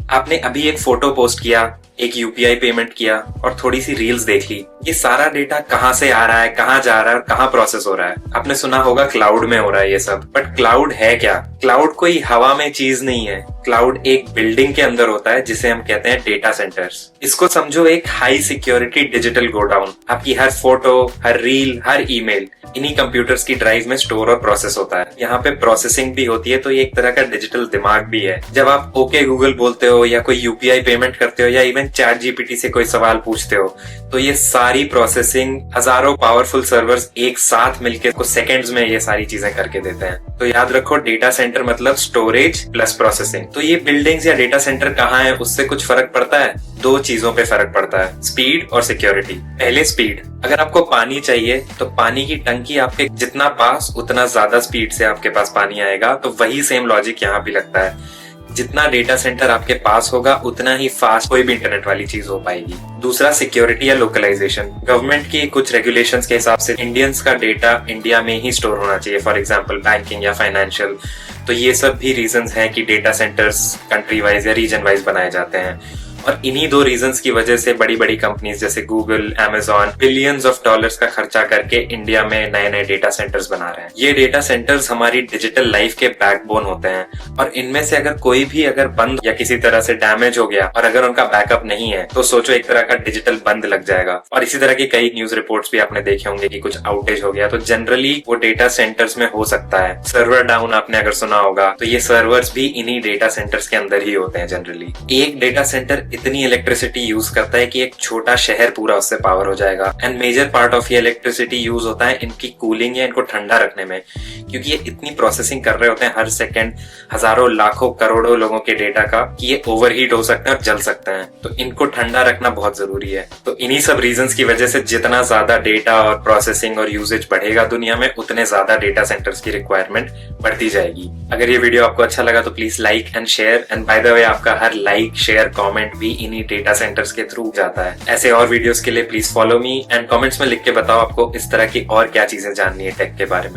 आपने अभी एक फोटो पोस्ट किया, एक यूपीआई पेमेंट किया और थोड़ी सी रील्स देख ली। ये सारा डेटा कहाँ से आ रहा है, कहाँ जा रहा है और कहाँ प्रोसेस हो रहा है? आपने सुना होगा क्लाउड में हो रहा है ये सब, बट क्लाउड है क्या? क्लाउड कोई हवा में चीज नहीं है। क्लाउड एक बिल्डिंग के अंदर होता है जिसे हम कहते हैं डेटा सेंटर्स। इसको समझो एक हाई सिक्योरिटी डिजिटल गोडाउन। आपकी हर फोटो, हर रील, हर ईमेल इन्हीं कंप्यूटर्स की ड्राइव में स्टोर और प्रोसेस होता है। यहाँ पे प्रोसेसिंग भी होती है, तो ये एक तरह का डिजिटल दिमाग भी है। जब आप ओके गूगल बोलते हो या कोई यूपीआई पेमेंट करते हो या इवन चैट जीपीटी से कोई सवाल पूछते हो, तो ये सारी प्रोसेसिंग हजारों पावरफुल सर्वर्स एक साथ मिलकर कुछ सेकंड्स में ये सारी चीजें करके देते हैं। तो याद रखो, डेटा सेंटर मतलब स्टोरेज प्लस प्रोसेसिंग। तो ये बिल्डिंग्स या डेटा सेंटर कहाँ है, उससे कुछ फर्क पड़ता है? दो चीजों पे फर्क पड़ता है, स्पीड और सिक्योरिटी। पहले स्पीड। अगर आपको पानी चाहिए तो पानी की टंकी आपके जितना पास उतना ज्यादा स्पीड से आपके पास पानी आएगा। तो वही सेम लॉजिक यहाँ भी लगता है। जितना डेटा सेंटर आपके पास होगा उतना ही फास्ट कोई भी इंटरनेट वाली चीज हो पाएगी। दूसरा, सिक्योरिटी या लोकलाइजेशन। गवर्नमेंट की कुछ रेगुलेशंस के हिसाब से इंडियंस का डेटा इंडिया में ही स्टोर होना चाहिए, फॉर एग्जांपल बैंकिंग या फाइनेंशियल। तो ये सब भी रीजंस हैं कि डेटा सेंटर्स कंट्री वाइज या रीजन वाइज बनाए जाते हैं। और इन्हीं दो रीजंस की वजह से बड़ी बड़ी कंपनीज जैसे Google, Amazon billions of dollars का खर्चा करके इंडिया में नए नए डेटा सेंटर्स बना रहे हैं। ये डेटा सेंटर्स हमारी डिजिटल लाइफ के बैकबोन होते हैं और इनमें से अगर कोई भी बंद या किसी तरह से डैमेज हो गया और अगर उनका बैकअप नहीं है तो सोचो एक तरह का डिजिटल बंद लग जाएगा। और इसी तरह की कई न्यूज रिपोर्ट्स भी आपने देखे होंगे कि कुछ आउटेज हो गया, तो जनरली वो डेटा सेंटर्स में हो सकता है। सर्वर डाउन आपने अगर सुना होगा, तो ये सर्वर्स भी इन्हीं डेटा सेंटर्स के अंदर ही होते हैं जनरली। एक डेटा सेंटर इतनी इलेक्ट्रिसिटी यूज करता है कि एक छोटा शहर पूरा उससे पावर हो जाएगा। एंड मेजर पार्ट ऑफ ये इलेक्ट्रिसिटी यूज होता है इनकी कूलिंग या इनको ठंडा रखने में, क्योंकि ये इतनी प्रोसेसिंग कर रहे होते हैं हर सेकंड हजारों लाखों करोड़ों लोगों के डेटा का कि ये ओवरहीट हो सकते हैं और जल सकते हैं। तो इनको ठंडा रखना बहुत जरूरी है। तो इन्हीं सब रीजंस की वजह से जितना ज्यादा डेटा और प्रोसेसिंग और यूजेज बढ़ेगा दुनिया में, उतने ज्यादा डेटा सेंटर्स की रिक्वायरमेंट बढ़ती जाएगी। अगर ये वीडियो आपको अच्छा लगा तो please like and share. And by the way, आपका हर लाइक, शेयर, कमेंट भी इन्हीं डेटा सेंटर्स के थ्रू जाता है। ऐसे और वीडियोस के लिए please follow me and comments में लिख के बताओ आपको इस तरह की और क्या चीजें जाननी है टेक के बारे में।